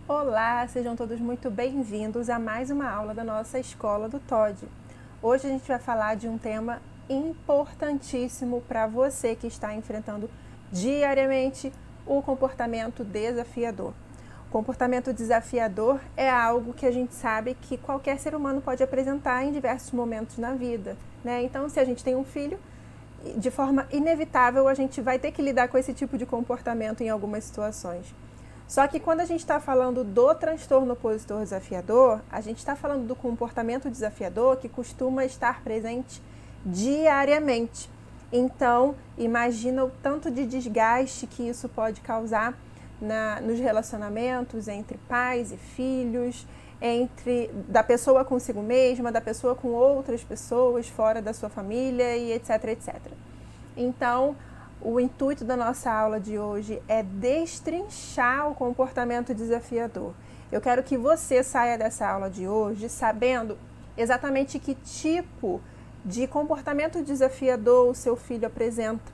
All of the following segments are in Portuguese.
Olá, sejam todos muito bem-vindos a mais uma aula da nossa Escola do TOD. Hoje a gente vai falar de um tema importantíssimo para você que está enfrentando diariamente o comportamento desafiador. O comportamento desafiador é algo que a gente sabe que qualquer ser humano pode apresentar em diversos momentos na vida, né? Então, se a gente tem um filho, de forma inevitável a gente vai ter que lidar com esse tipo de comportamento em algumas situações. Só que quando a gente está falando do transtorno opositor desafiador, a gente está falando do comportamento desafiador que costuma estar presente diariamente. Então, imagina o tanto de desgaste que isso pode causar nos relacionamentos entre pais e filhos, da pessoa consigo mesma, da pessoa com outras pessoas fora da sua família e etc, etc. Então, o intuito da nossa aula de hoje é destrinchar o comportamento desafiador. Eu quero que você saia dessa aula de hoje sabendo exatamente que tipo de comportamento desafiador o seu filho apresenta.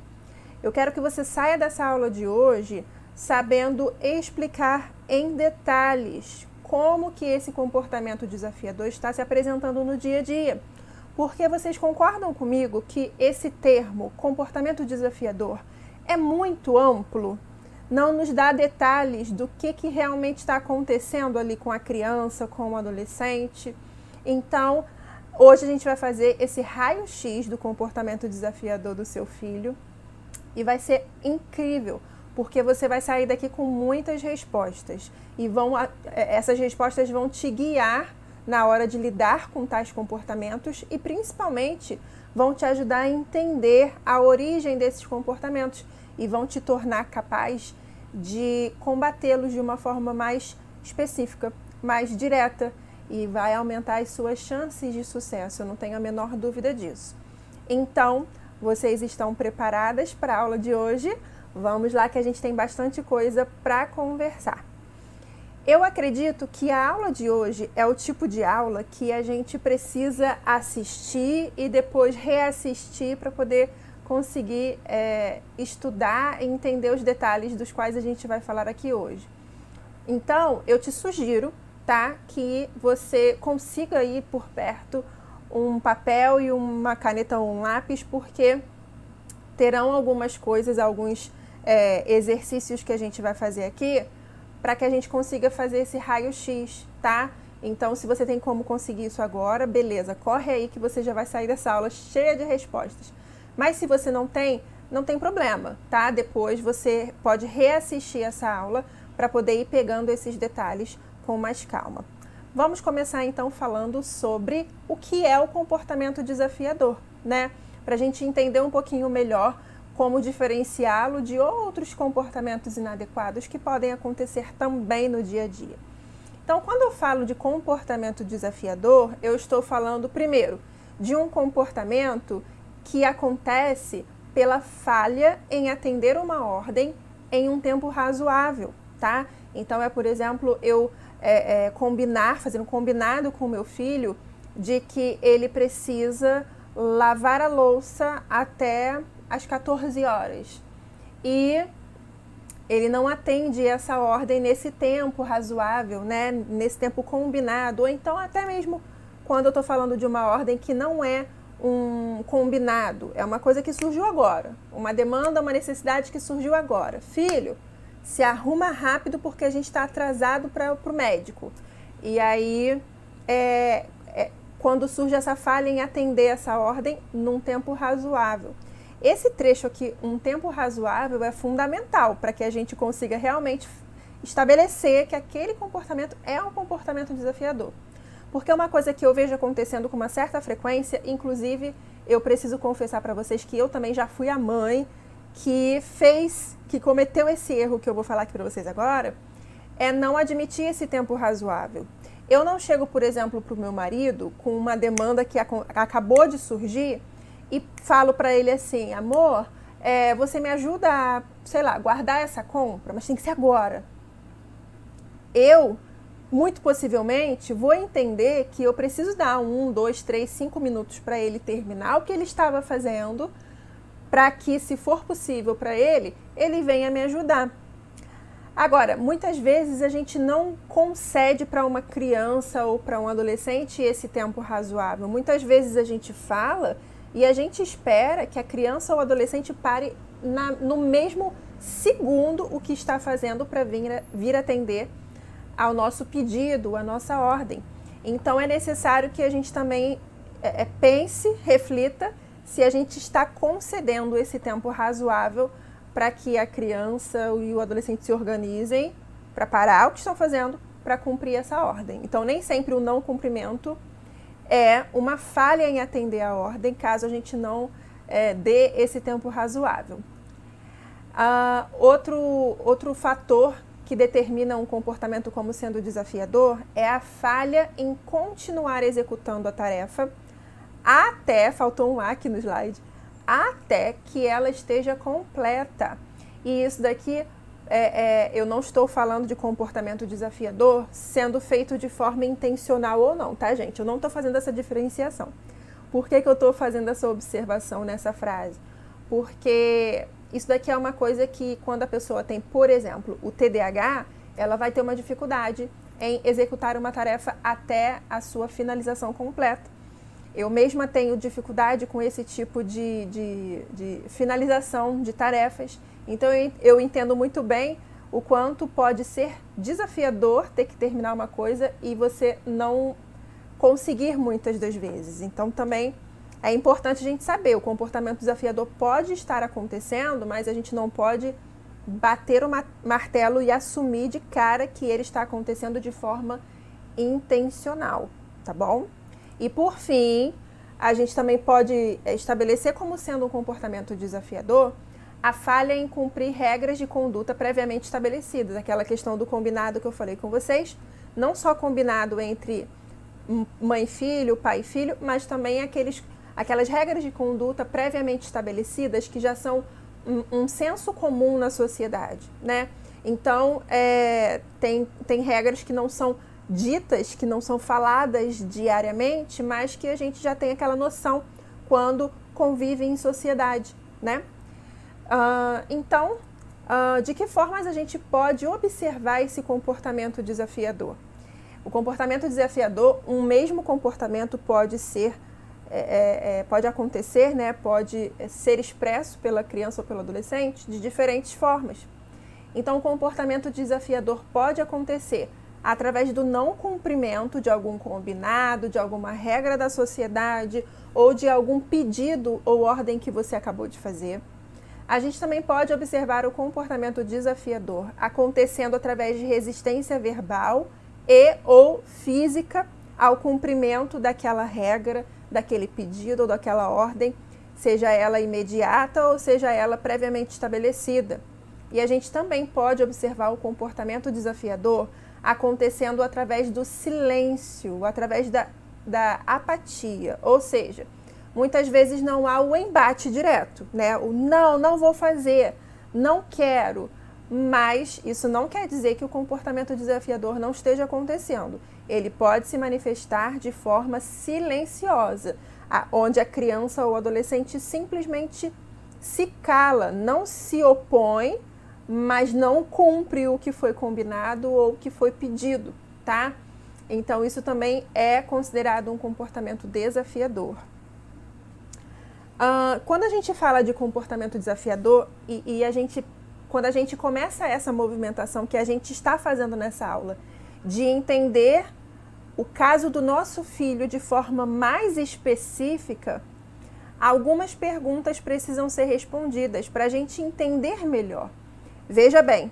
Eu quero que você saia dessa aula de hoje sabendo explicar em detalhes como que esse comportamento desafiador está se apresentando no dia a dia. Porque vocês concordam comigo que esse termo, comportamento desafiador, é muito amplo? Não nos dá detalhes do que realmente está acontecendo ali com a criança, com o adolescente. Então, hoje a gente vai fazer esse raio-x do comportamento desafiador do seu filho e vai ser incrível, porque você vai sair daqui com muitas respostas e essas respostas vão te guiar na hora de lidar com tais comportamentos e, principalmente, vão te ajudar a entender a origem desses comportamentos e vão te tornar capaz de combatê-los de uma forma mais específica, mais direta e vai aumentar as suas chances de sucesso, eu não tenho a menor dúvida disso. Então, vocês estão preparadas para a aula de hoje? Vamos lá que a gente tem bastante coisa para conversar. Eu acredito que a aula de hoje é o tipo de aula que a gente precisa assistir e depois reassistir para poder conseguir estudar e entender os detalhes dos quais a gente vai falar aqui hoje. Então, eu te sugiro, tá, que você consiga ir por perto um papel e uma caneta ou um lápis, porque terão algumas coisas, alguns exercícios que a gente vai fazer aqui para que a gente consiga fazer esse raio-x, tá? Então, se você tem como conseguir isso agora, beleza, corre aí que você já vai sair dessa aula cheia de respostas. Mas se você não tem problema, tá? Depois você pode reassistir essa aula para poder ir pegando esses detalhes com mais calma. Vamos começar então falando sobre o que é o comportamento desafiador, né? Para a gente entender um pouquinho melhor como diferenciá-lo de outros comportamentos inadequados que podem acontecer também no dia a dia. Então, quando eu falo de comportamento desafiador, eu estou falando, primeiro, de um comportamento que acontece pela falha em atender uma ordem em um tempo razoável, tá? Então, por exemplo, eu fazer um combinado com o meu filho de que ele precisa lavar a louça até às 14 horas. E ele não atende essa ordem nesse tempo razoável, né? Nesse tempo combinado, ou então até mesmo quando eu estou falando de uma ordem que não é um combinado, é uma coisa que surgiu agora, uma demanda, uma necessidade que surgiu agora. Filho, se arruma rápido porque a gente está atrasado para o médico. E aí, quando surge essa falha em atender essa ordem num tempo razoável. Esse trecho aqui, um tempo razoável, é fundamental para que a gente consiga realmente estabelecer que aquele comportamento é um comportamento desafiador. Porque uma coisa que eu vejo acontecendo com uma certa frequência, inclusive eu preciso confessar para vocês que eu também já fui a mãe que cometeu esse erro que eu vou falar aqui para vocês agora, é não admitir esse tempo razoável. Eu não chego, por exemplo, para o meu marido com uma demanda que acabou de surgir e falo para ele assim, amor, você me ajuda a, sei lá, guardar essa compra, mas tem que ser agora. Eu, muito possivelmente, vou entender que eu preciso dar 1, 2, 3, 5 minutos para ele terminar o que ele estava fazendo, para que, se for possível para ele, ele venha me ajudar. Agora, muitas vezes a gente não concede para uma criança ou para um adolescente esse tempo razoável. Muitas vezes a gente fala e a gente espera que a criança ou adolescente pare no mesmo segundo o que está fazendo para vir atender ao nosso pedido, à nossa ordem. Então é necessário que a gente também pense, reflita se a gente está concedendo esse tempo razoável para que a criança e o adolescente se organizem para parar o que estão fazendo para cumprir essa ordem. Então nem sempre o não cumprimento é uma falha em atender a ordem, caso a gente não dê esse tempo razoável. Outro fator que determina um comportamento como sendo desafiador é a falha em continuar executando a tarefa até, faltou um A aqui no slide, até que ela esteja completa. E isso daqui, eu não estou falando de comportamento desafiador sendo feito de forma intencional ou não, tá, gente? Eu não estou fazendo essa diferenciação. Por que eu estou fazendo essa observação nessa frase? Porque isso daqui é uma coisa que quando a pessoa tem, por exemplo, o TDAH, ela vai ter uma dificuldade em executar uma tarefa até a sua finalização completa. Eu mesma tenho dificuldade com esse tipo de finalização de tarefas, então eu entendo muito bem o quanto pode ser desafiador ter que terminar uma coisa e você não conseguir muitas das vezes. Então também é importante a gente saber, o comportamento desafiador pode estar acontecendo, mas a gente não pode bater o martelo e assumir de cara que ele está acontecendo de forma intencional, tá bom? E por fim, a gente também pode estabelecer como sendo um comportamento desafiador a falha em cumprir regras de conduta previamente estabelecidas, aquela questão do combinado que eu falei com vocês, não só combinado entre mãe e filho, pai e filho, mas também aquelas regras de conduta previamente estabelecidas que já são um senso comum na sociedade, né? Então, tem regras que não são ditas, que não são faladas diariamente, mas que a gente já tem aquela noção quando convive em sociedade, né? Então, de que formas a gente pode observar esse comportamento desafiador? O comportamento desafiador, um mesmo comportamento pode ser, pode acontecer, né? Pode ser expresso pela criança ou pelo adolescente de diferentes formas. Então, o comportamento desafiador pode acontecer através do não cumprimento de algum combinado, de alguma regra da sociedade ou de algum pedido ou ordem que você acabou de fazer. A gente também pode observar o comportamento desafiador acontecendo através de resistência verbal e ou física ao cumprimento daquela regra, daquele pedido ou daquela ordem, seja ela imediata ou seja ela previamente estabelecida. E a gente também pode observar o comportamento desafiador acontecendo através do silêncio, através da apatia, ou seja, muitas vezes não há o embate direto, né? O não vou fazer, não quero, mas isso não quer dizer que o comportamento desafiador não esteja acontecendo. Ele pode se manifestar de forma silenciosa, onde a criança ou adolescente simplesmente se cala, não se opõe, mas não cumpre o que foi combinado ou o que foi pedido, tá? Então, isso também é considerado um comportamento desafiador. Quando a gente fala de comportamento desafiador quando a gente começa essa movimentação que a gente está fazendo nessa aula, de entender o caso do nosso filho de forma mais específica, algumas perguntas precisam ser respondidas para a gente entender melhor. Veja bem,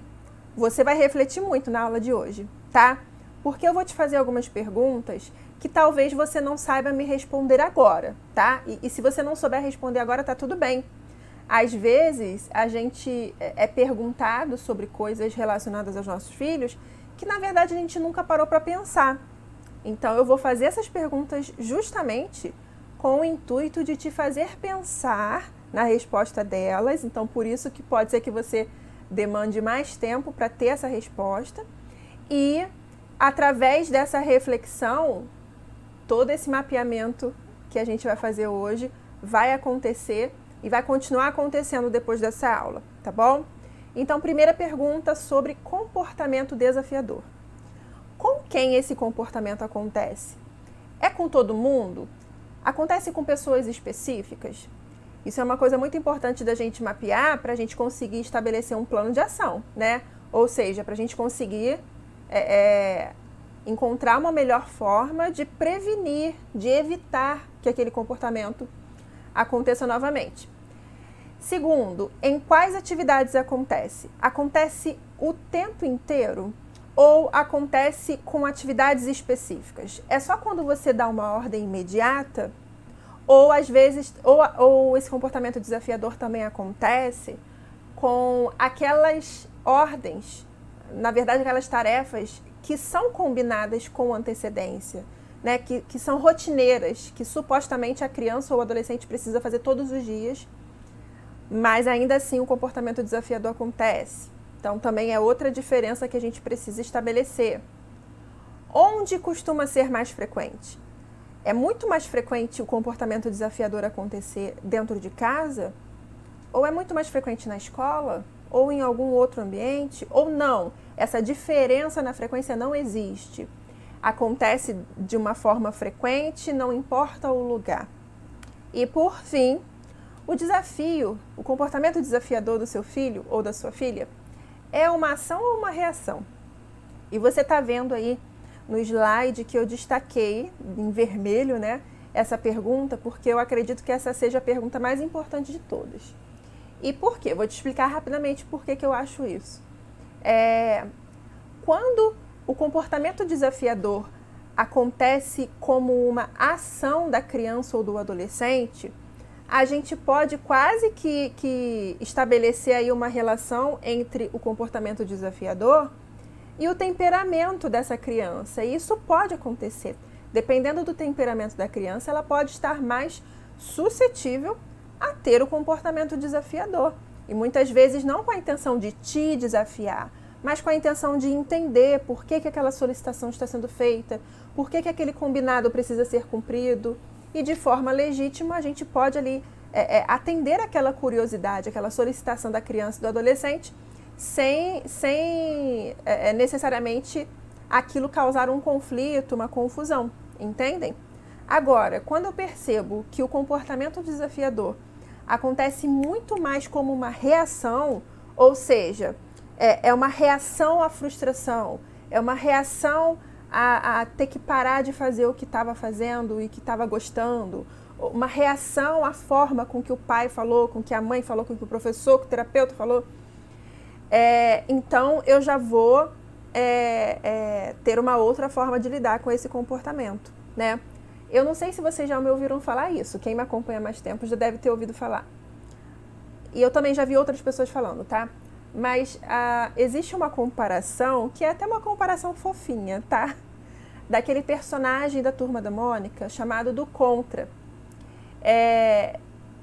você vai refletir muito na aula de hoje, tá? Porque eu vou te fazer algumas perguntas que talvez você não saiba me responder agora, tá? E se você não souber responder agora, tá tudo bem. Às vezes, a gente é perguntado sobre coisas relacionadas aos nossos filhos que, na verdade, a gente nunca parou para pensar. Então, eu vou fazer essas perguntas justamente com o intuito de te fazer pensar na resposta delas. Então, por isso que pode ser que você demande mais tempo para ter essa resposta. E, através dessa reflexão, todo esse mapeamento que a gente vai fazer hoje vai acontecer e vai continuar acontecendo depois dessa aula, tá bom? Então, primeira pergunta sobre comportamento desafiador. Com quem esse comportamento acontece? É com todo mundo? Acontece com pessoas específicas? Isso é uma coisa muito importante da gente mapear para a gente conseguir estabelecer um plano de ação, né? Ou seja, para a gente conseguir encontrar uma melhor forma de prevenir, de evitar que aquele comportamento aconteça novamente. Segundo, em quais atividades acontece? Acontece o tempo inteiro ou acontece com atividades específicas? É só quando você dá uma ordem imediata? Ou às vezes, ou esse comportamento desafiador também acontece com aquelas ordens, na verdade aquelas tarefas que são combinadas com antecedência, né? Que são rotineiras, que supostamente a criança ou o adolescente precisa fazer todos os dias, mas ainda assim o comportamento desafiador acontece. Então também é outra diferença que a gente precisa estabelecer. Onde costuma ser mais frequente? É muito mais frequente o comportamento desafiador acontecer dentro de casa? Ou é muito mais frequente na escola? Ou em algum outro ambiente? Ou não? Essa diferença na frequência não existe. Acontece de uma forma frequente, não importa o lugar. E por fim, o desafio, o comportamento desafiador do seu filho ou da sua filha é uma ação ou uma reação? E você está vendo aí no slide que eu destaquei em vermelho, né, essa pergunta, porque eu acredito que essa seja a pergunta mais importante de todas. E por quê? Vou te explicar rapidamente por que eu acho isso. Quando o comportamento desafiador acontece como uma ação da criança ou do adolescente, a gente pode quase que estabelecer aí uma relação entre o comportamento desafiador e o temperamento dessa criança. E isso pode acontecer. Dependendo do temperamento da criança, ela pode estar mais suscetível a ter o comportamento desafiador. E muitas vezes não com a intenção de te desafiar, mas com a intenção de entender por que aquela solicitação está sendo feita, por que aquele combinado precisa ser cumprido. E de forma legítima a gente pode ali atender aquela curiosidade, aquela solicitação da criança e do adolescente, sem necessariamente aquilo causar um conflito, uma confusão, entendem? Agora, quando eu percebo que o comportamento desafiador acontece muito mais como uma reação, ou seja, é uma reação à frustração, é uma reação a ter que parar de fazer o que estava fazendo e que estava gostando, uma reação à forma com que o pai falou, com que a mãe falou, com que o professor, com o terapeuta falou, então eu já vou ter uma outra forma de lidar com esse comportamento, né? Eu não sei se vocês já me ouviram falar isso, quem me acompanha há mais tempo já deve ter ouvido falar. E eu também já vi outras pessoas falando, tá? Mas existe uma comparação, que é até uma comparação fofinha, tá? Daquele personagem da Turma da Mônica, chamado do Contra.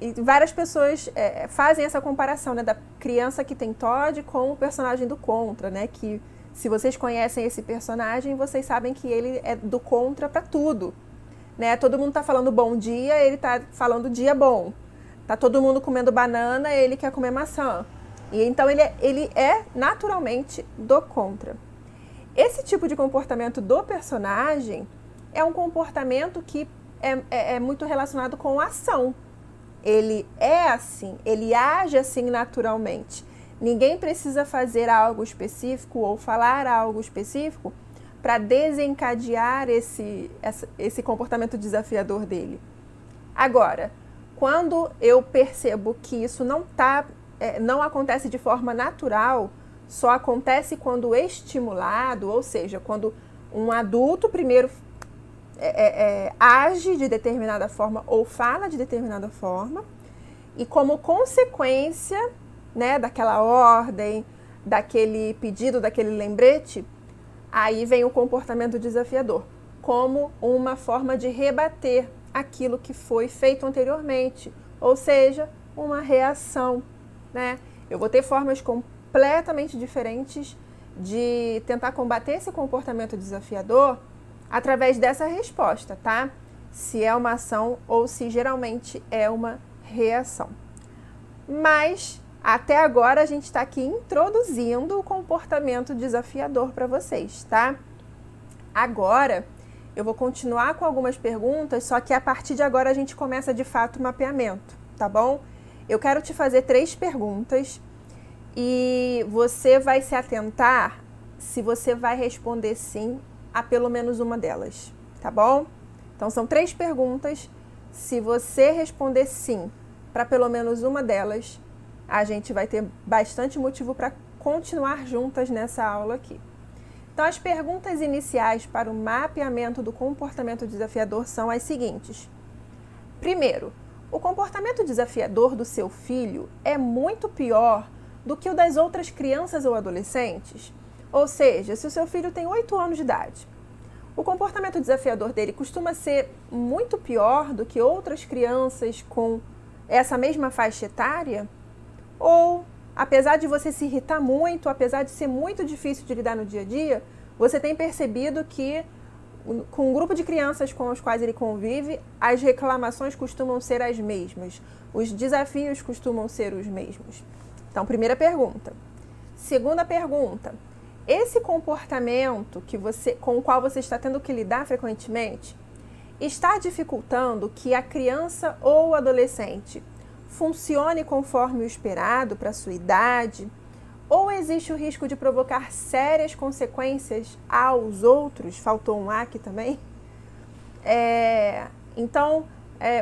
E várias pessoas fazem essa comparação, né, da criança que tem TOD com o personagem do Contra, né? Que se vocês conhecem esse personagem, vocês sabem que ele é do contra para tudo. Né? Todo mundo tá falando bom dia, ele tá falando dia bom. Tá todo mundo comendo banana, ele quer comer maçã. E então ele é naturalmente do contra. Esse tipo de comportamento do personagem é um comportamento que é muito relacionado com ação. Ele é assim, ele age assim naturalmente. Ninguém precisa fazer algo específico ou falar algo específico para desencadear esse comportamento desafiador dele. Agora, quando eu percebo que isso não acontece de forma natural, só acontece quando estimulado, ou seja, quando um adulto primeiro age de determinada forma ou fala de determinada forma, e como consequência, né, daquela ordem, daquele pedido, daquele lembrete, aí vem o comportamento desafiador, como uma forma de rebater aquilo que foi feito anteriormente, ou seja, uma reação, né? Eu vou ter formas completamente diferentes de tentar combater esse comportamento desafiador através dessa resposta, tá? Se é uma ação ou se geralmente é uma reação. Mas Até agora a gente está aqui introduzindo o comportamento desafiador para vocês, tá? Agora eu vou continuar com algumas perguntas, só que a partir de agora a gente começa de fato o mapeamento, tá bom? Eu quero te fazer 3 perguntas e você vai se atentar se você vai responder sim a pelo menos uma delas, tá bom? Então são 3 perguntas. Se você responder sim para pelo menos uma delas, a gente vai ter bastante motivo para continuar juntas nessa aula aqui. Então, as perguntas iniciais para o mapeamento do comportamento desafiador são as seguintes. Primeiro, o comportamento desafiador do seu filho é muito pior do que o das outras crianças ou adolescentes? Ou seja, se o seu filho tem 8 anos de idade, o comportamento desafiador dele costuma ser muito pior do que outras crianças com essa mesma faixa etária? Ou, apesar de você se irritar muito, apesar de ser muito difícil de lidar no dia a dia, você tem percebido que com o grupo de crianças com os quais ele convive, as reclamações costumam ser as mesmas, os desafios costumam ser os mesmos. Então, primeira pergunta. Segunda pergunta, esse comportamento com o qual você está tendo que lidar frequentemente está dificultando que a criança ou adolescente funcione conforme o esperado para a sua idade? Ou existe o risco de provocar sérias consequências aos outros? Faltou um A aqui também. Então,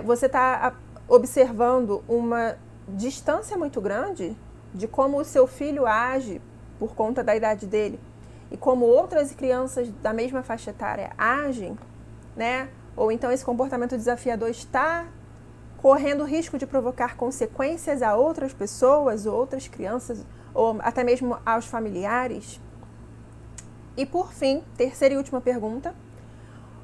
você está observando uma distância muito grande de como o seu filho age por conta da idade dele e como outras crianças da mesma faixa etária agem, né? Ou então esse comportamento desafiador está correndo o risco de provocar consequências a outras pessoas, ou outras crianças, ou até mesmo aos familiares? E por fim, terceira e última pergunta,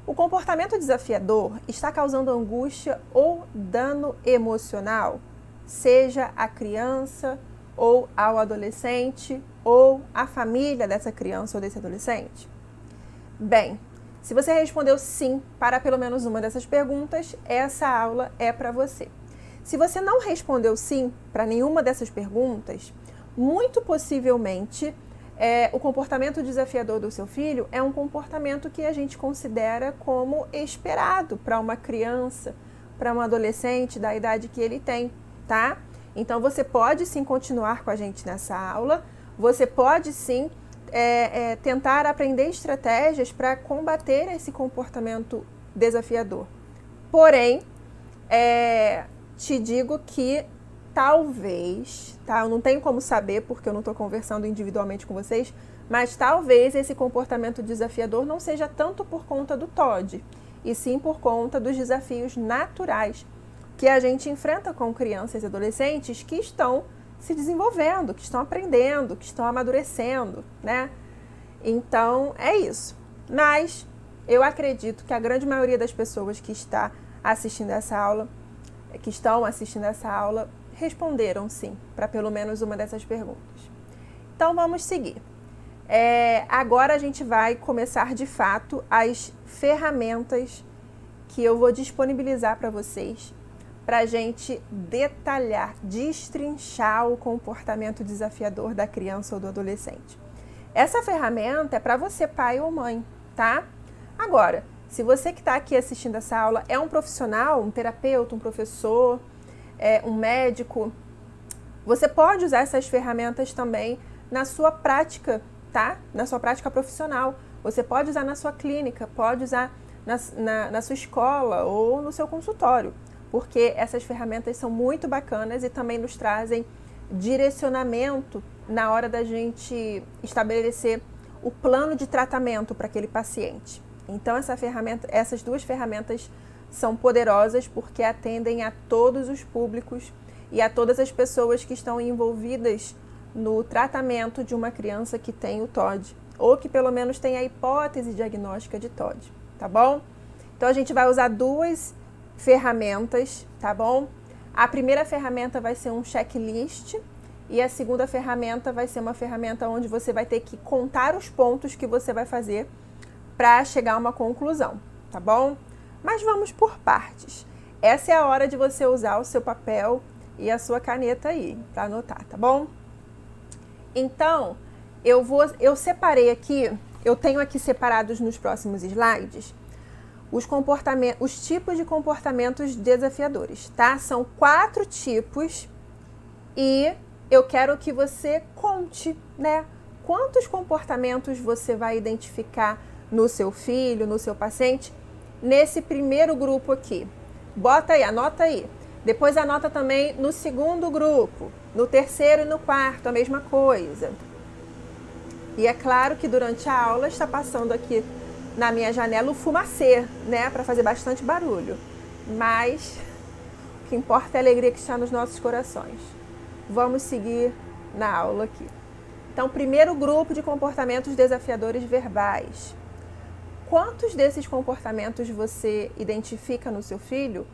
o comportamento desafiador está causando angústia ou dano emocional, seja a criança ou ao adolescente ou à família dessa criança ou desse adolescente? Bem, se você respondeu sim para pelo menos uma dessas perguntas, essa aula é para você. Se você não respondeu sim para nenhuma dessas perguntas, muito possivelmente o comportamento desafiador do seu filho é um comportamento que a gente considera como esperado para uma criança, para um adolescente da idade que ele tem, tá? Então você pode sim continuar com a gente nessa aula, você pode sim tentar aprender estratégias para combater esse comportamento desafiador. Porém, te digo que talvez, tá? Eu não tenho como saber porque eu não estou conversando individualmente com vocês, mas talvez esse comportamento desafiador não seja tanto por conta do TOD, e sim por conta dos desafios naturais que a gente enfrenta com crianças e adolescentes que estão se desenvolvendo, que estão aprendendo, que estão amadurecendo, né? Então, é isso. Mas eu acredito que a grande maioria das pessoas que estão assistindo essa aula, responderam sim para pelo menos uma dessas perguntas. Então, vamos seguir. Agora a gente vai começar de fato as ferramentas que eu vou disponibilizar para vocês para a gente detalhar, destrinchar o comportamento desafiador da criança ou do adolescente. Essa ferramenta é para você, pai ou mãe, tá? Agora, se você que está aqui assistindo essa aula é um profissional, um terapeuta, um professor, um médico, você pode usar essas ferramentas também na sua prática, tá? Na sua prática profissional. Você pode usar na sua clínica, pode usar na sua escola ou no seu consultório, porque essas ferramentas são muito bacanas e também nos trazem direcionamento na hora da gente estabelecer o plano de tratamento para aquele paciente. Então, essas duas ferramentas são poderosas porque atendem a todos os públicos e a todas as pessoas que estão envolvidas no tratamento de uma criança que tem o TOD, ou que pelo menos tem a hipótese diagnóstica de TOD, tá bom? Então, a gente vai usar 2 ferramentas, tá bom? A primeira ferramenta vai ser um checklist e a segunda ferramenta vai ser uma ferramenta onde você vai ter que contar os pontos que você vai fazer para chegar a uma conclusão, tá bom? Mas vamos por partes. Essa é a hora de você usar o seu papel e a sua caneta aí para anotar, tá bom? Então, eu separei aqui, eu tenho aqui separados nos próximos slides os tipos de comportamentos desafiadores, tá? São 4 tipos e eu quero que você conte, né? Quantos comportamentos você vai identificar no seu filho, no seu paciente, nesse primeiro grupo aqui. Bota aí, anota aí. Depois anota também no segundo grupo, no terceiro e no quarto, a mesma coisa. E é claro que durante a aula está passando aqui na minha janela o fumacê, né, para fazer bastante barulho. Mas o que importa é a alegria que está nos nossos corações. Vamos seguir na aula aqui. Então, primeiro grupo de comportamentos desafiadores verbais. Quantos desses comportamentos você identifica no seu filho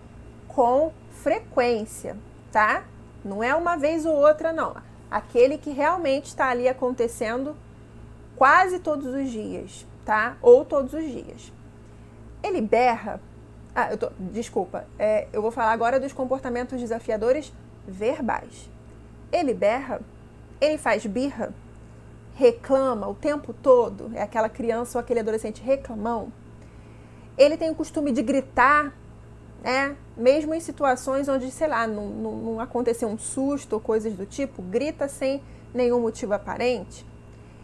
com frequência, tá? Não é uma vez ou outra, não. Aquele que realmente está ali acontecendo quase todos os dias, tá? Ou todos os dias. Ele berra. Eu vou falar agora dos comportamentos desafiadores verbais. Ele berra, ele faz birra, reclama o tempo todo, é aquela criança ou aquele adolescente reclamão. Ele tem o costume de gritar, né? Mesmo em situações onde, sei lá, não aconteceu um susto ou coisas do tipo, grita sem nenhum motivo aparente.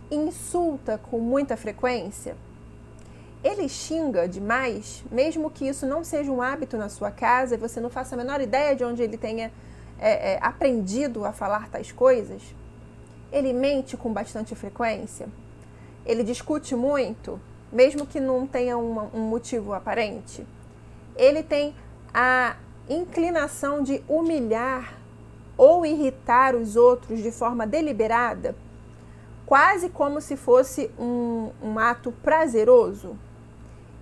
Insulta com muita frequência. Ele xinga demais, mesmo que isso não seja um hábito na sua casa e você não faça a menor ideia de onde ele tenha aprendido a falar tais coisas. Ele mente com bastante frequência. Ele discute muito, mesmo que não tenha um motivo aparente. Ele tem a inclinação de humilhar ou irritar os outros de forma deliberada, quase como se fosse um ato prazeroso.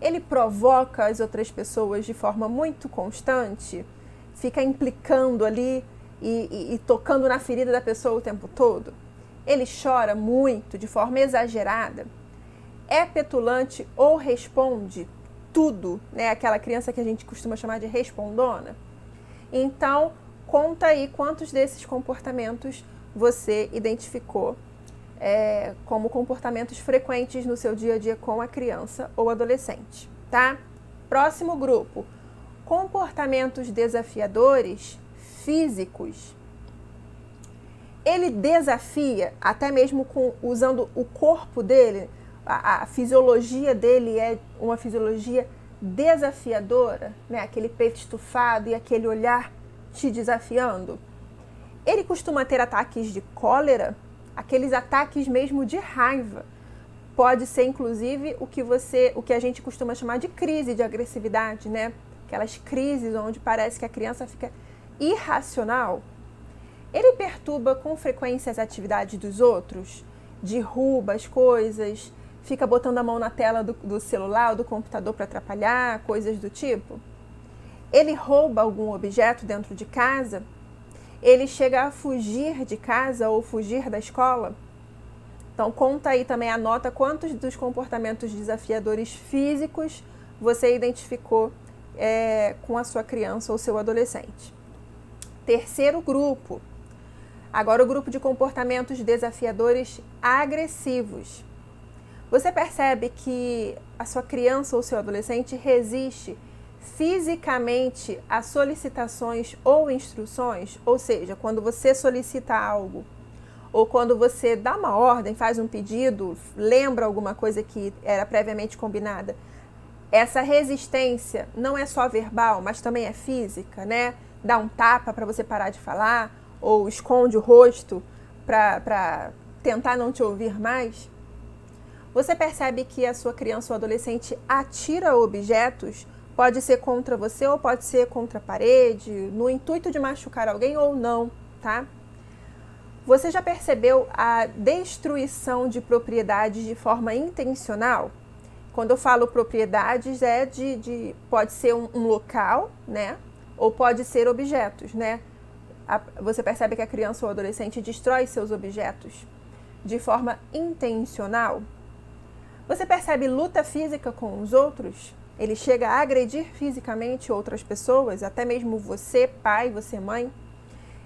Ele provoca as outras pessoas de forma muito constante, fica implicando ali e tocando na ferida da pessoa o tempo todo. Ele chora muito, de forma exagerada, é petulante ou responde tudo, né? Aquela criança que a gente costuma chamar de respondona. Então, conta aí quantos desses comportamentos você identificou como comportamentos frequentes no seu dia a dia com a criança ou adolescente, tá? Próximo grupo, comportamentos desafiadores físicos. Ele desafia, até mesmo usando o corpo dele, a fisiologia dele é uma fisiologia desafiadora, né? Aquele peito estufado e aquele olhar te desafiando. Ele costuma ter ataques de cólera, aqueles ataques mesmo de raiva. Pode ser, inclusive, o que a gente costuma chamar de crise de agressividade, né? Aquelas crises onde parece que a criança fica irracional. Ele perturba com frequência as atividades dos outros, derruba as coisas, fica botando a mão na tela do celular ou do computador para atrapalhar, coisas do tipo. Ele rouba algum objeto dentro de casa. Ele chega a fugir de casa ou fugir da escola. Então, conta aí também, anota quantos dos comportamentos desafiadores físicos você identificou com a sua criança ou seu adolescente. Terceiro grupo. Agora o grupo de comportamentos desafiadores agressivos. Você percebe que a sua criança ou seu adolescente resiste fisicamente a solicitações ou instruções? Ou seja, quando você solicita algo, ou quando você dá uma ordem, faz um pedido, lembra alguma coisa que era previamente combinada, essa resistência não é só verbal, mas também é física, né? Dá um tapa para você parar de falar, ou esconde o rosto para tentar não te ouvir mais. Você percebe que a sua criança ou adolescente atira objetos, pode ser contra você ou pode ser contra a parede, no intuito de machucar alguém ou não, tá? Você já percebeu a destruição de propriedades de forma intencional? Quando eu falo propriedades, pode ser um local, né? Ou pode ser objetos, né? Você percebe que a criança ou adolescente destrói seus objetos de forma intencional? Você percebe luta física com os outros? Ele chega a agredir fisicamente outras pessoas, até mesmo você, pai, você, mãe?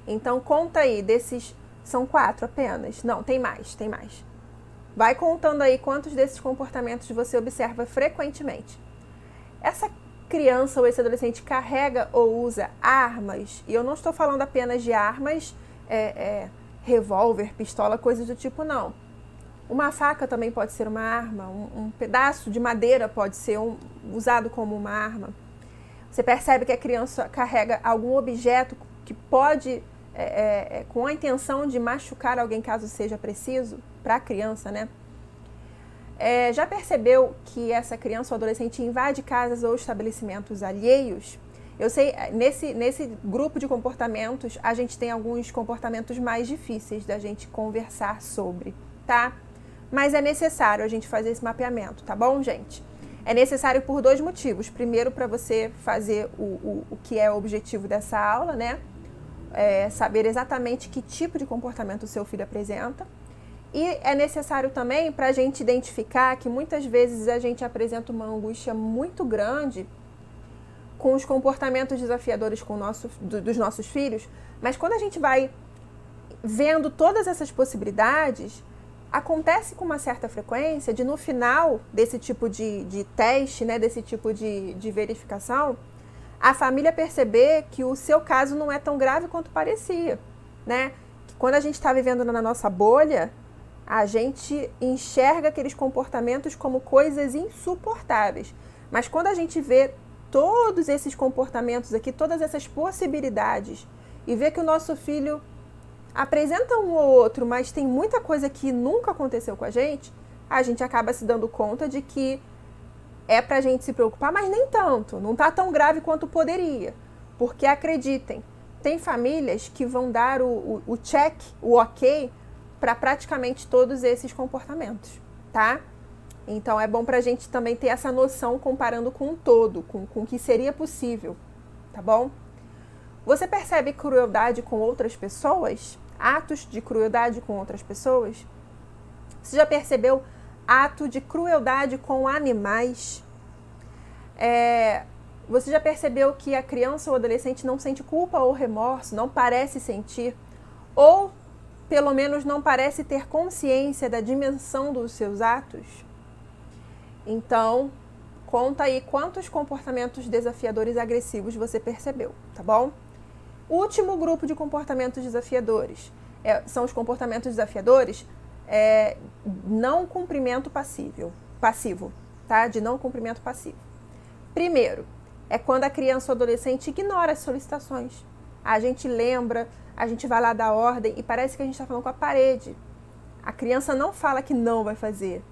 Então, conta aí, desses... São 4 apenas? Não, tem mais, tem mais. Vai contando aí quantos desses comportamentos você observa frequentemente. Essa criança ou esse adolescente carrega ou usa armas, e eu não estou falando apenas de armas, revólver, pistola, coisas do tipo, não. Uma faca também pode ser uma arma, um pedaço de madeira pode ser usado como uma arma. Você percebe que a criança carrega algum objeto que pode, com a intenção de machucar alguém caso seja preciso, para a criança, né? Já percebeu que essa criança ou adolescente invade casas ou estabelecimentos alheios? Eu sei, nesse grupo de comportamentos, a gente tem alguns comportamentos mais difíceis da gente conversar sobre, tá? Mas é necessário a gente fazer esse mapeamento, tá bom, gente? É necessário por 2 motivos. Primeiro, para você fazer o que é o objetivo dessa aula, né? Saber exatamente que tipo de comportamento o seu filho apresenta. E é necessário também para a gente identificar que muitas vezes a gente apresenta uma angústia muito grande com os comportamentos desafiadores dos nossos filhos, mas quando a gente vai vendo todas essas possibilidades, acontece com uma certa frequência de no final desse tipo de teste, né, desse tipo de verificação, a família perceber que o seu caso não é tão grave quanto parecia, né? Que quando a gente está vivendo na nossa bolha, a gente enxerga aqueles comportamentos como coisas insuportáveis. Mas quando a gente vê todos esses comportamentos aqui, todas essas possibilidades, e vê que o nosso filho apresenta um ou outro, mas tem muita coisa que nunca aconteceu com a gente acaba se dando conta de que é pra gente se preocupar, mas nem tanto, não tá tão grave quanto poderia. Porque acreditem, tem famílias que vão dar o check, o ok, para praticamente todos esses comportamentos, tá? Então é bom pra gente também ter essa noção comparando com um todo, com o que seria possível, tá bom? Você percebe crueldade com outras pessoas? Atos de crueldade com outras pessoas? Você já percebeu ato de crueldade com animais? Você já percebeu que a criança ou adolescente não sente culpa ou remorso, não parece sentir? Ou, pelo menos, não parece ter consciência da dimensão dos seus atos? Então, conta aí quantos comportamentos desafiadores e agressivos você percebeu, tá bom? Último grupo de comportamentos desafiadores são os comportamentos desafiadores não cumprimento passivo, tá? De não cumprimento passivo. Primeiro, é quando a criança ou adolescente ignora as solicitações. A gente lembra, a gente vai lá dar ordem e parece que a gente está falando com a parede. A criança não fala que não vai fazer,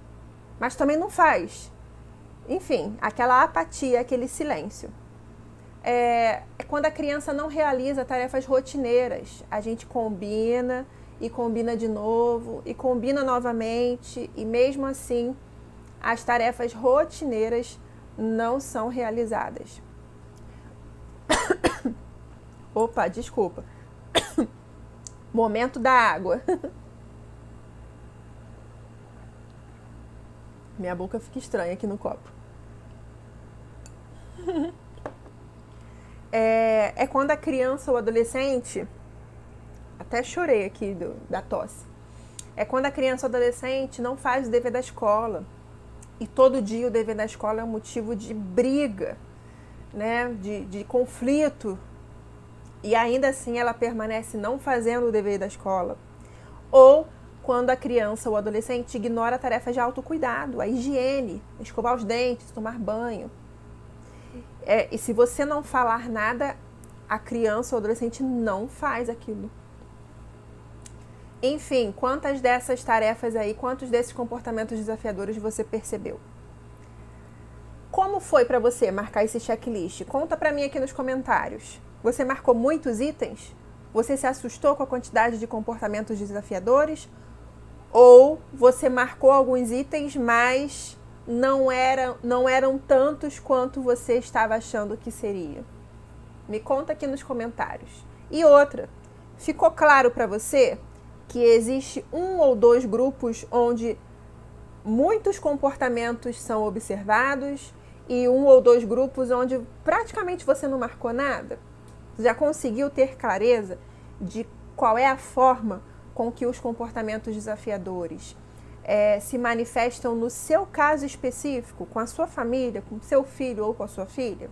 mas também não faz. Enfim, aquela apatia, aquele silêncio. É quando a criança não realiza tarefas rotineiras. A gente combina e combina de novo e combina novamente e mesmo assim as tarefas rotineiras não são realizadas. Opa, desculpa. Momento da água. Minha boca fica estranha aqui no copo. É quando a criança ou adolescente... Até chorei aqui da tosse. É quando a criança ou adolescente não faz o dever da escola. E todo dia o dever da escola é um motivo de briga, né? De conflito. E ainda assim ela permanece não fazendo o dever da escola. Ou quando a criança ou adolescente ignora a tarefa de autocuidado, a higiene, escovar os dentes, tomar banho. E se você não falar nada, a criança ou adolescente não faz aquilo. Enfim, quantas dessas tarefas aí, quantos desses comportamentos desafiadores você percebeu? Como foi para você marcar esse checklist? Conta para mim aqui nos comentários. Você marcou muitos itens? Você se assustou com a quantidade de comportamentos desafiadores? Ou você marcou alguns itens, mas não eram tantos quanto você estava achando que seria? Me conta aqui nos comentários. E outra, ficou claro para você que existe um ou dois grupos onde muitos comportamentos são observados e um ou dois grupos onde praticamente você não marcou nada? Já conseguiu ter clareza de qual é a forma com que os comportamentos desafiadores se manifestam no seu caso específico, com a sua família, com seu filho ou com a sua filha?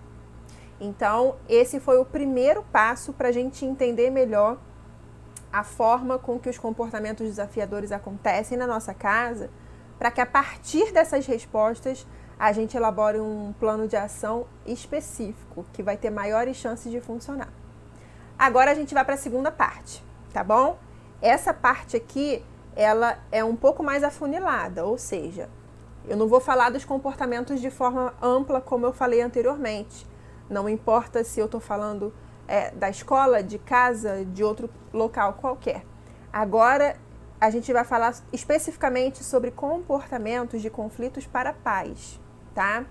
Então, esse foi o primeiro passo para a gente entender melhor a forma com que os comportamentos desafiadores acontecem na nossa casa, para que a partir dessas respostas a gente elabore um plano de ação específico, que vai ter maiores chances de funcionar. Agora a gente vai para a segunda parte, tá bom? Essa parte aqui, ela é um pouco mais afunilada, ou seja, eu não vou falar dos comportamentos de forma ampla como eu falei anteriormente. Não importa se eu estou falando da escola, de casa, de outro local qualquer. Agora a gente vai falar especificamente sobre comportamentos de conflitos para pais, tá?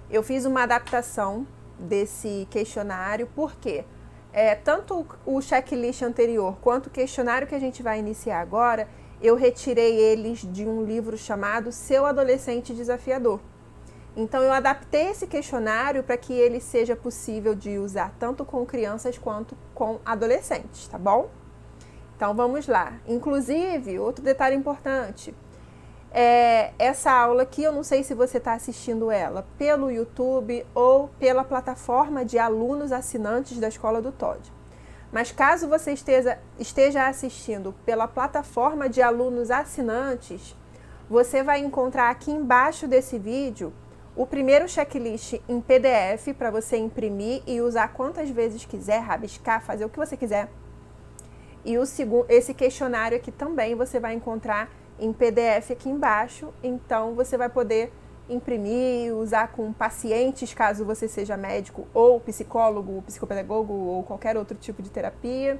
Eu fiz uma adaptação desse questionário, porque tanto o checklist anterior quanto o questionário que a gente vai iniciar agora, eu retirei eles de um livro chamado Seu Adolescente Desafiador. Então, eu adaptei esse questionário para que ele seja possível de usar tanto com crianças quanto com adolescentes, tá bom? Então, vamos lá. Inclusive, outro detalhe importante, essa aula aqui, eu não sei se você está assistindo ela pelo YouTube ou pela plataforma de alunos assinantes da Escola do Todd. Mas caso você esteja assistindo pela plataforma de alunos assinantes, você vai encontrar aqui embaixo desse vídeo o primeiro checklist em PDF para você imprimir e usar quantas vezes quiser, rabiscar, fazer o que você quiser. E esse questionário aqui também você vai encontrar em PDF aqui embaixo, então você vai poder imprimir, usar com pacientes, caso você seja médico ou psicólogo, psicopedagogo ou qualquer outro tipo de terapia.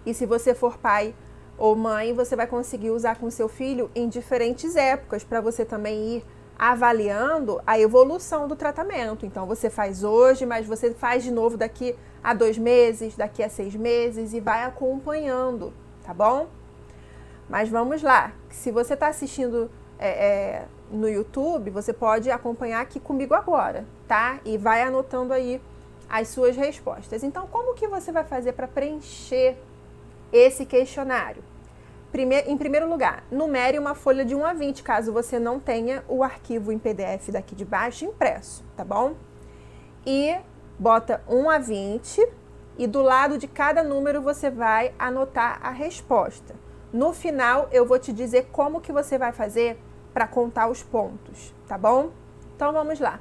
E se você for pai ou mãe, você vai conseguir usar com seu filho em diferentes épocas, para você também ir avaliando a evolução do tratamento. Então, você faz hoje, mas você faz de novo daqui a 2 meses, daqui a 6 meses e vai acompanhando, tá bom? Mas vamos lá. Se você está assistindo no YouTube, você pode acompanhar aqui comigo agora, tá? E vai anotando aí as suas respostas. Então, como que você vai fazer para preencher esse questionário? Em primeiro lugar, numere uma folha de 1 a 20, caso você não tenha o arquivo em PDF daqui de baixo impresso, tá bom? E bota 1 a 20 e do lado de cada número você vai anotar a resposta. No final, eu vou te dizer como que você vai fazer para contar os pontos, tá bom? Então, vamos lá.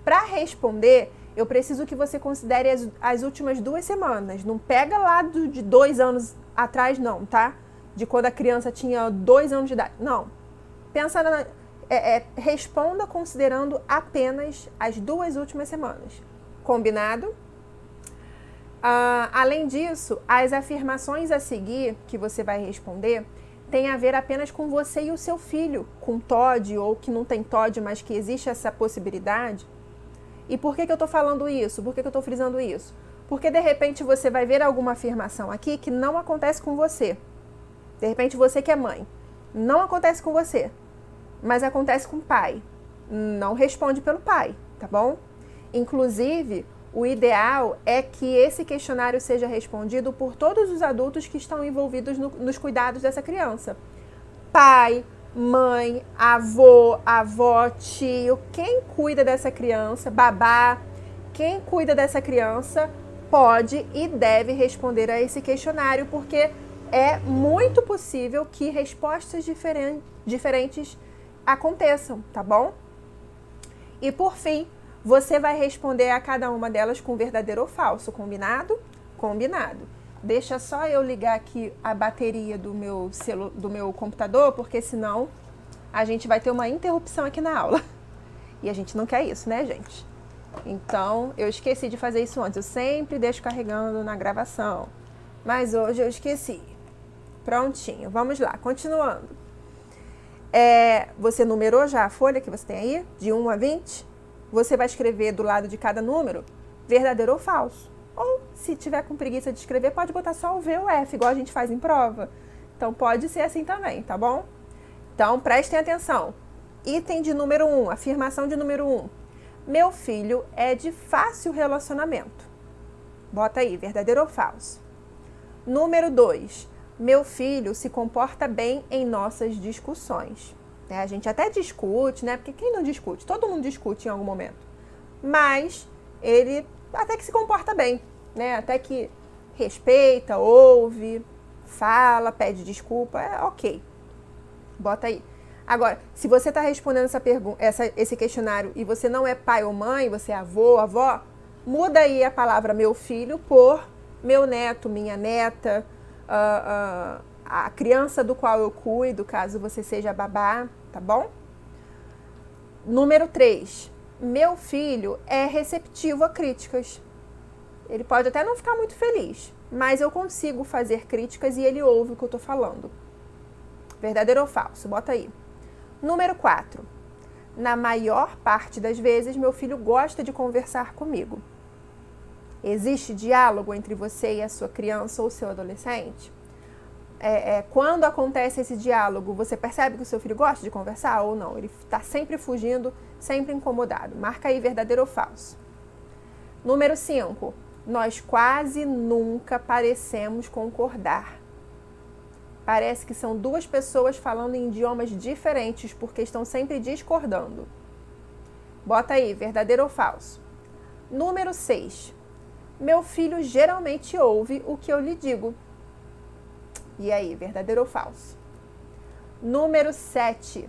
Para responder, eu preciso que você considere as últimas 2 semanas. Não pega lá de 2 anos atrás, não, tá? De quando a criança tinha 2 anos de idade. Não. Responda considerando apenas as 2 últimas semanas. Combinado? Além disso, as afirmações a seguir que você vai responder tem a ver apenas com você e o seu filho, com TOD ou que não tem TOD, mas que existe essa possibilidade. E por que eu estou falando isso? Por que eu estou frisando isso? Porque de repente você vai ver alguma afirmação aqui que não acontece com você. De repente você que é mãe, não acontece com você, mas acontece com o pai. Não responde pelo pai, tá bom? Inclusive, o ideal é que esse questionário seja respondido por todos os adultos que estão envolvidos nos cuidados dessa criança. Pai, mãe, avô, avó, tio, quem cuida dessa criança, babá, quem cuida dessa criança pode e deve responder a esse questionário, porque é muito possível que respostas diferentes aconteçam, tá bom? E por fim, você vai responder a cada uma delas com verdadeiro ou falso, combinado? Combinado. Deixa só eu ligar aqui a bateria do meu computador, porque senão a gente vai ter uma interrupção aqui na aula. E a gente não quer isso, né, gente? Então, eu esqueci de fazer isso antes. Eu sempre deixo carregando na gravação, mas hoje eu esqueci. Prontinho, vamos lá, continuando. Você numerou já a folha que você tem aí, de 1 a 20? Você vai escrever do lado de cada número, verdadeiro ou falso. Ou, se tiver com preguiça de escrever, pode botar só o V ou F, igual a gente faz em prova. Então, pode ser assim também, tá bom? Então, prestem atenção. Item de número 1, afirmação de número 1. Meu filho é de fácil relacionamento. Bota aí, verdadeiro ou falso. Número 2, meu filho se comporta bem em nossas discussões. A gente até discute, né? Porque quem não discute? Todo mundo discute em algum momento. Mas ele até que se comporta bem, né? Até que respeita, ouve, fala, pede desculpa, é ok. Bota aí. Agora, se você está respondendo esse questionário e você não é pai ou mãe, você é avô, avó, muda aí a palavra meu filho por meu neto, minha neta, a criança do qual eu cuido, caso você seja babá, tá bom? Número 3, meu filho é receptivo a críticas. Ele pode até não ficar muito feliz, mas eu consigo fazer críticas e ele ouve o que eu estou falando. Verdadeiro ou falso? Bota aí. Número 4, na maior parte das vezes, meu filho gosta de conversar comigo. Existe diálogo entre você e a sua criança ou seu adolescente? Quando acontece esse diálogo, você percebe que o seu filho gosta de conversar ou não? Ele está sempre fugindo, sempre incomodado. Marca aí verdadeiro ou falso. Número 5, nós quase nunca parecemos concordar. Parece que são duas pessoas falando em idiomas diferentes porque estão sempre discordando. Bota aí, verdadeiro ou falso. Número 6, meu filho geralmente ouve o que eu lhe digo. E aí, verdadeiro ou falso? Número 7,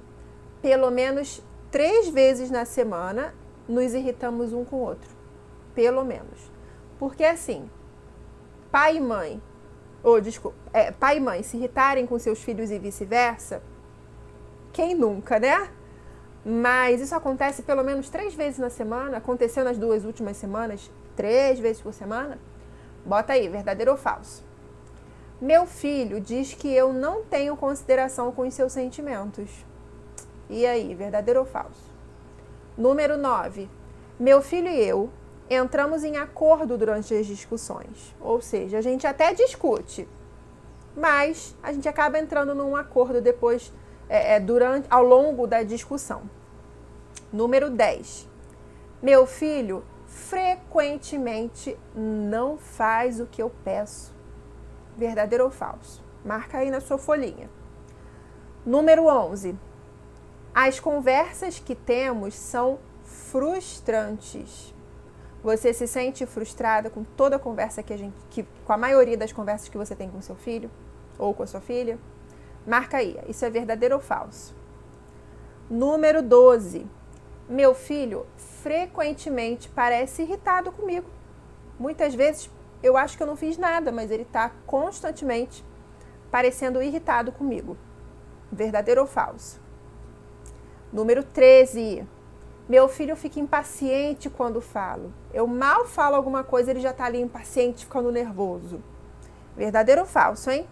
pelo menos 3 vezes na semana nos irritamos um com o outro. Pelo menos. Porque assim, pai e mãe se irritarem com seus filhos e vice-versa, quem nunca, né? Mas isso acontece pelo menos 3 vezes na semana, aconteceu nas 2 últimas semanas, 3 vezes por semana. Bota aí, verdadeiro ou falso? Meu filho diz que eu não tenho consideração com os seus sentimentos. E aí, verdadeiro ou falso? Número 9, meu filho e eu entramos em acordo durante as discussões. Ou seja, a gente até discute, mas a gente acaba entrando num acordo depois, ao longo da discussão. Número 10. Meu filho frequentemente não faz o que eu peço. Verdadeiro ou falso? Marca aí na sua folhinha. Número 11. As conversas que temos são frustrantes. Você se sente frustrada com toda a conversa com a maioria das conversas que você tem com seu filho ou com a sua filha? Marca aí, isso é verdadeiro ou falso? Número 12. Meu filho frequentemente parece irritado comigo. Muitas vezes eu acho que eu não fiz nada, mas ele está constantemente parecendo irritado comigo. Verdadeiro ou falso? Número 13. Meu filho fica impaciente quando falo. Eu mal falo alguma coisa, ele já está ali impaciente, ficando nervoso. Verdadeiro ou falso, hein?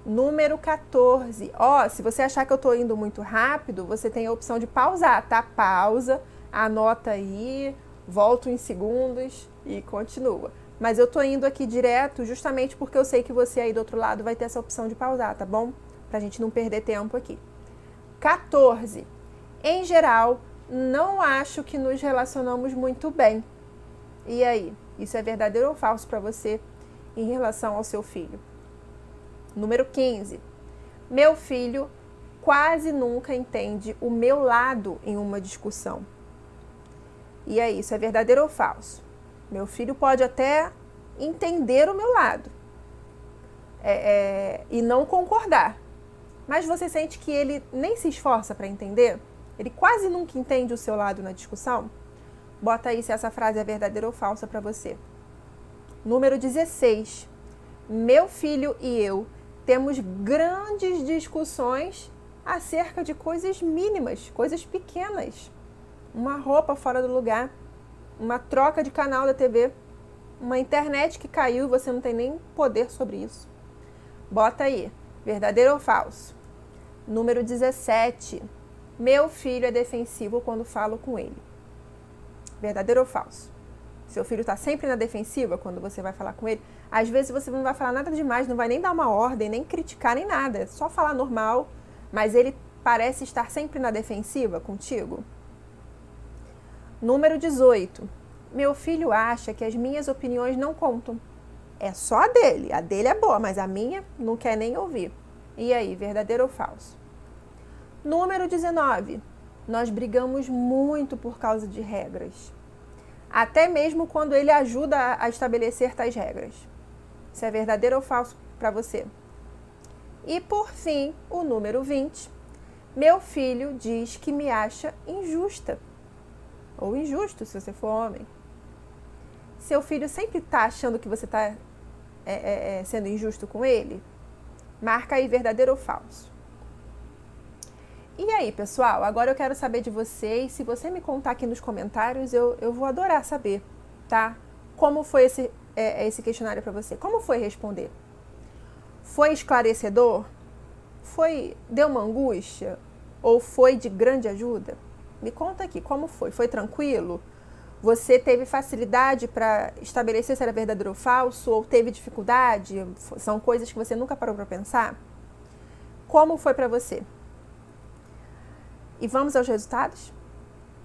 Número 14. Se você achar que eu estou indo muito rápido, você tem a opção de pausar, tá? Pausa, anota aí, volta em segundos e continua. Mas eu estou indo aqui direto justamente porque eu sei que você aí do outro lado vai ter essa opção de pausar, tá bom? Pra gente não perder tempo aqui. 14. Em geral, não acho que nos relacionamos muito bem. E aí, isso é verdadeiro ou falso para você em relação ao seu filho? Número 15. Meu filho quase nunca entende o meu lado em uma discussão. E aí, isso é verdadeiro ou falso? Meu filho pode até entender o meu lado e não concordar. Mas você sente que ele nem se esforça para entender? Ele quase nunca entende o seu lado na discussão? Bota aí se essa frase é verdadeira ou falsa para você. Número 16. Meu filho e eu temos grandes discussões acerca de coisas mínimas, coisas pequenas. Uma roupa fora do lugar, uma troca de canal da TV, uma internet que caiu e você não tem nem poder sobre isso. Bota aí, verdadeiro ou falso? Número 17. Meu filho é defensivo quando falo com ele. Verdadeiro ou falso? Seu filho está sempre na defensiva quando você vai falar com ele. Às vezes você não vai falar nada demais, não vai nem dar uma ordem, nem criticar, nem nada. É só falar normal, mas ele parece estar sempre na defensiva contigo. Número 18. Meu filho acha que as minhas opiniões não contam. É só a dele é boa, mas a minha não quer nem ouvir. E aí, verdadeiro ou falso? Número 19. Nós brigamos muito por causa de regras. Até mesmo quando ele ajuda a estabelecer tais regras. Isso é verdadeiro ou falso para você? E por fim, o número 20. Meu filho diz que me acha injusta. Ou injusto, se você for homem. Seu filho sempre está achando que você está sendo injusto com ele? Marca aí verdadeiro ou falso. E aí, pessoal, agora eu quero saber de vocês. Se você me contar aqui nos comentários, eu vou adorar saber, tá? Como foi esse questionário para você? Como foi responder? Foi esclarecedor? Deu uma angústia? Ou foi de grande ajuda? Me conta aqui, como foi? Foi tranquilo? Você teve facilidade para estabelecer se era verdadeiro ou falso? Ou teve dificuldade? São coisas que você nunca parou para pensar? Como foi para você? E vamos aos resultados?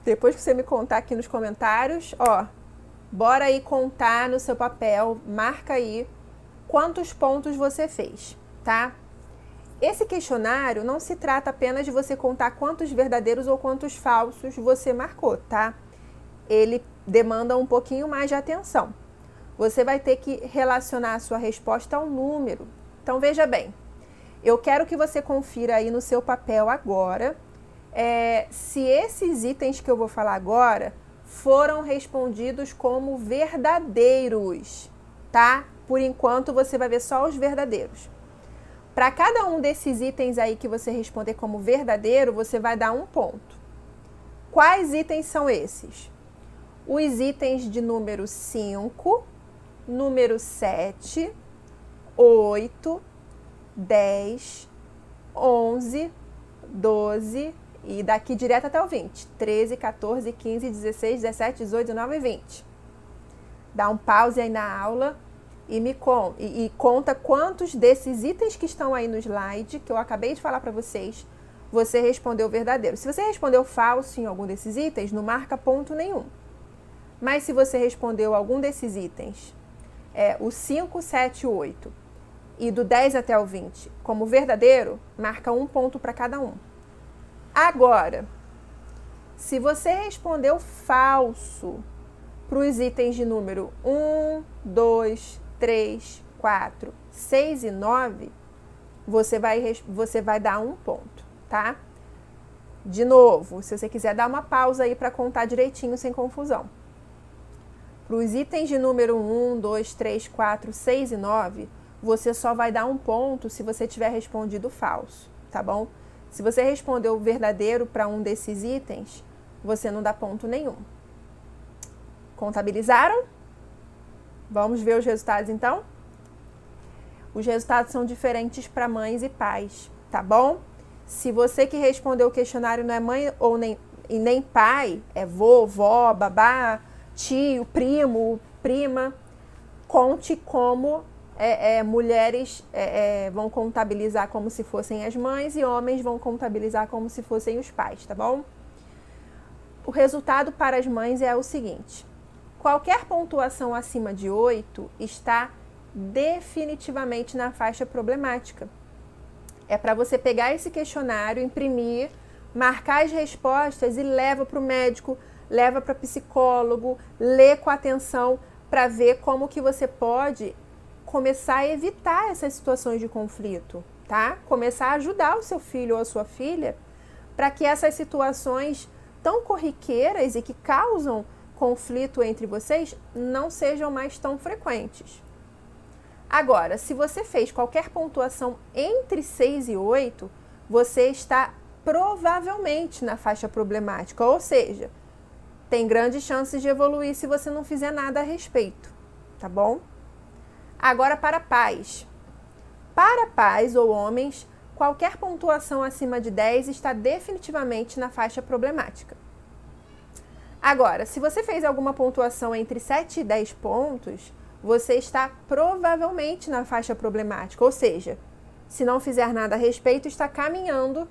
Depois que você me contar aqui nos comentários, bora aí contar no seu papel, marca aí quantos pontos você fez, tá? Esse questionário não se trata apenas de você contar quantos verdadeiros ou quantos falsos você marcou, tá? Ele demanda um pouquinho mais de atenção. Você vai ter que relacionar a sua resposta ao número. Então, veja bem, eu quero que você confira aí no seu papel agora se esses itens que eu vou falar agora foram respondidos como verdadeiros, tá? Por enquanto, você vai ver só os verdadeiros. Para cada um desses itens aí que você responder como verdadeiro, você vai dar um ponto. Quais itens são esses? Os itens de número 5, número 7, 8, 10, 11, 12 e daqui direto até o 20. 13, 14, 15, 16, 17, 18, 19 e 20. Dá um pause aí na aula e conta quantos desses itens que estão aí no slide, que eu acabei de falar para vocês, você respondeu verdadeiro. Se você respondeu falso em algum desses itens, não marca ponto nenhum. Mas se você respondeu algum desses itens, o 5, 7, 8 e do 10 até o 20 como verdadeiro, marca um ponto para cada um. Agora, se você respondeu falso para os itens de número 1, 2, 3, 4, 6 e 9, você vai dar um ponto, tá? De novo, se você quiser dar uma pausa aí para contar direitinho, sem confusão. Para os itens de número 1, 2, 3, 4, 6 e 9, você só vai dar um ponto se você tiver respondido falso, tá bom? Se você respondeu verdadeiro para um desses itens, você não dá ponto nenhum. Contabilizaram? Vamos ver os resultados então? Os resultados são diferentes para mães e pais, tá bom? Se você que respondeu o questionário não é mãe e nem pai, é vô, vó, babá, tio, primo, prima, conte como mulheres vão contabilizar como se fossem as mães e homens vão contabilizar como se fossem os pais, tá bom? O resultado para as mães é o seguinte: qualquer pontuação acima de 8 está definitivamente na faixa problemática. É para você pegar esse questionário, imprimir, marcar as respostas e leva para o médico, leva para psicólogo, lê com atenção para ver como que você pode começar a evitar essas situações de conflito, tá? Começar a ajudar o seu filho ou a sua filha para que essas situações tão corriqueiras e que causam conflito entre vocês não sejam mais tão frequentes. Agora, se você fez qualquer pontuação entre 6 e 8, você está provavelmente na faixa problemática, ou seja, tem grandes chances de evoluir se você não fizer nada a respeito, tá bom? Agora para pais. Para pais ou homens, qualquer pontuação acima de 10 está definitivamente na faixa problemática. Agora, se você fez alguma pontuação entre 7 e 10 pontos, você está provavelmente na faixa problemática, ou seja, se não fizer nada a respeito, está caminhando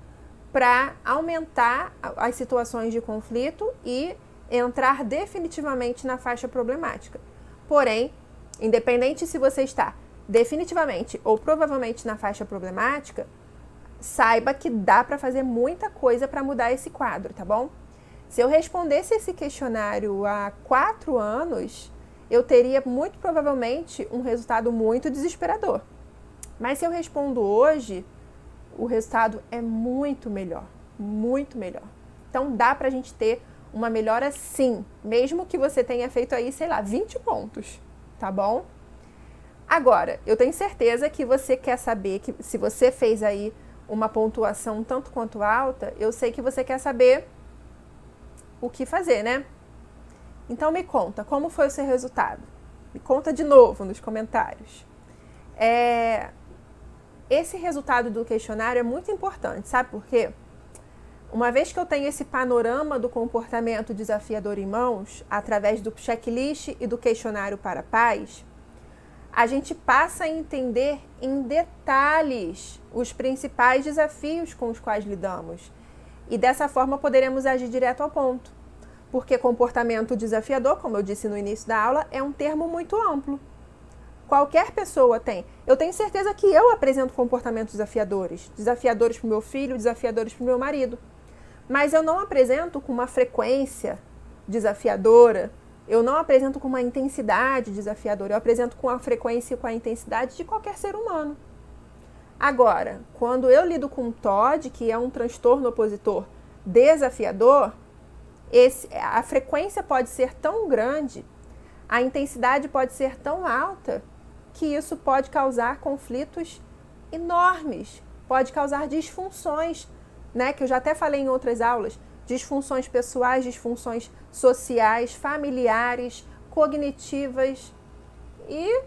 para aumentar as situações de conflito e entrar definitivamente na faixa problemática. Porém, Independente se você está definitivamente ou provavelmente na faixa problemática, saiba que dá para fazer muita coisa para mudar esse quadro, tá bom? Se eu respondesse esse questionário há 4 anos, eu teria muito provavelmente um resultado muito desesperador. Mas se eu respondo hoje, o resultado é muito melhor, muito melhor. Então dá pra gente ter uma melhora sim, mesmo que você tenha feito aí, sei lá, 20 pontos, tá bom? Agora, eu tenho certeza que você quer saber, que se você fez aí uma pontuação tanto quanto alta, eu sei que você quer saber o que fazer, né? Então me conta, como foi o seu resultado? Me conta de novo nos comentários. Esse resultado do questionário é muito importante, sabe por quê? Uma vez que eu tenho esse panorama do comportamento desafiador em mãos, através do checklist e do questionário para pais, a gente passa a entender em detalhes os principais desafios com os quais lidamos. E dessa forma poderemos agir direto ao ponto. Porque comportamento desafiador, como eu disse no início da aula, é um termo muito amplo. Qualquer pessoa tem. Eu tenho certeza que eu apresento comportamentos desafiadores. Desafiadores para o meu filho, desafiadores para o meu marido. Mas eu não apresento com uma frequência desafiadora, eu não apresento com uma intensidade desafiadora, eu apresento com a frequência e com a intensidade de qualquer ser humano. Agora, quando eu lido com TOD, que é um transtorno opositor desafiador, a frequência pode ser tão grande, a intensidade pode ser tão alta, que isso pode causar conflitos enormes, pode causar disfunções, né, que eu já até falei em outras aulas, disfunções pessoais, disfunções sociais, familiares, cognitivas e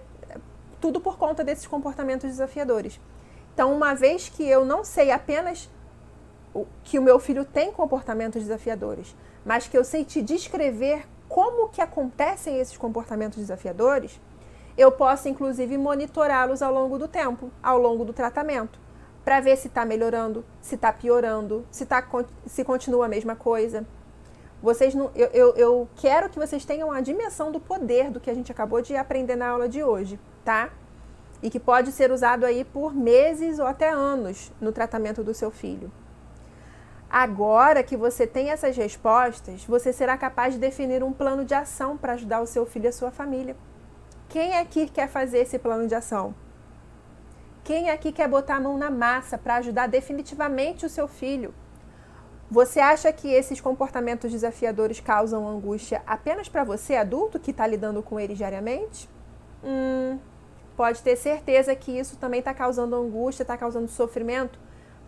tudo por conta desses comportamentos desafiadores. Então, uma vez que eu não sei apenas que o meu filho tem comportamentos desafiadores, mas que eu sei te descrever como que acontecem esses comportamentos desafiadores, eu posso, inclusive, monitorá-los ao longo do tempo, ao longo do tratamento, para ver se está melhorando, se está piorando, se continua a mesma coisa. Eu quero que vocês tenham a dimensão do poder do que a gente acabou de aprender na aula de hoje, tá? E que pode ser usado aí por meses ou até anos no tratamento do seu filho. Agora que você tem essas respostas, você será capaz de definir um plano de ação para ajudar o seu filho e a sua família. Quem aqui quer fazer esse plano de ação? Quem aqui quer botar a mão na massa para ajudar definitivamente o seu filho? Você acha que esses comportamentos desafiadores causam angústia apenas para você, adulto, que está lidando com eles diariamente? Pode ter certeza que isso também está causando angústia, está causando sofrimento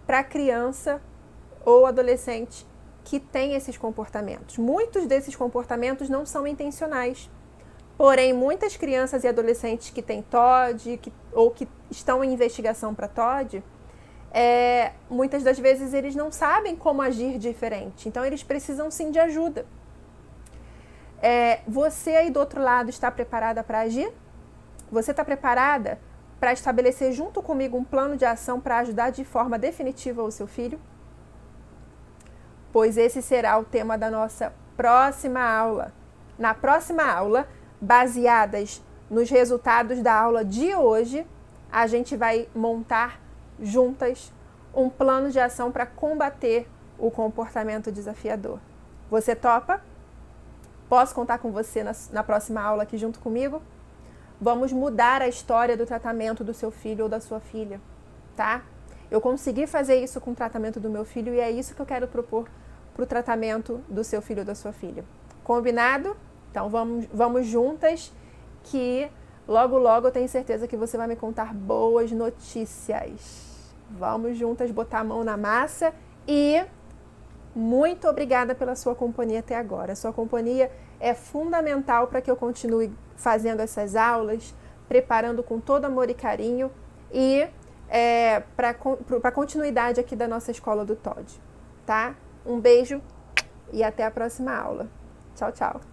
para a criança ou adolescente que tem esses comportamentos. Muitos desses comportamentos não são intencionais. Porém, muitas crianças e adolescentes que têm TOD ou que estão em investigação para TOD, muitas das vezes eles não sabem como agir diferente. Então, eles precisam sim de ajuda. Você aí do outro lado está preparada para agir? Você está preparada para estabelecer junto comigo um plano de ação para ajudar de forma definitiva o seu filho? Pois esse será o tema da nossa próxima aula. Na próxima aula, baseadas nos resultados da aula de hoje, a gente vai montar juntas um plano de ação para combater o comportamento desafiador. Você topa? Posso contar com você na próxima aula aqui junto comigo? Vamos mudar a história do tratamento do seu filho ou da sua filha, tá? Eu consegui fazer isso com o tratamento do meu filho e é isso que eu quero propor para o tratamento do seu filho ou da sua filha. Combinado? Então vamos juntas, que logo logo eu tenho certeza que você vai me contar boas notícias. Vamos juntas botar a mão na massa e muito obrigada pela sua companhia até agora. A sua companhia é fundamental para que eu continue fazendo essas aulas, preparando com todo amor e carinho e para a continuidade aqui da nossa escola do TOD, tá? Um beijo e até a próxima aula. Tchau, tchau!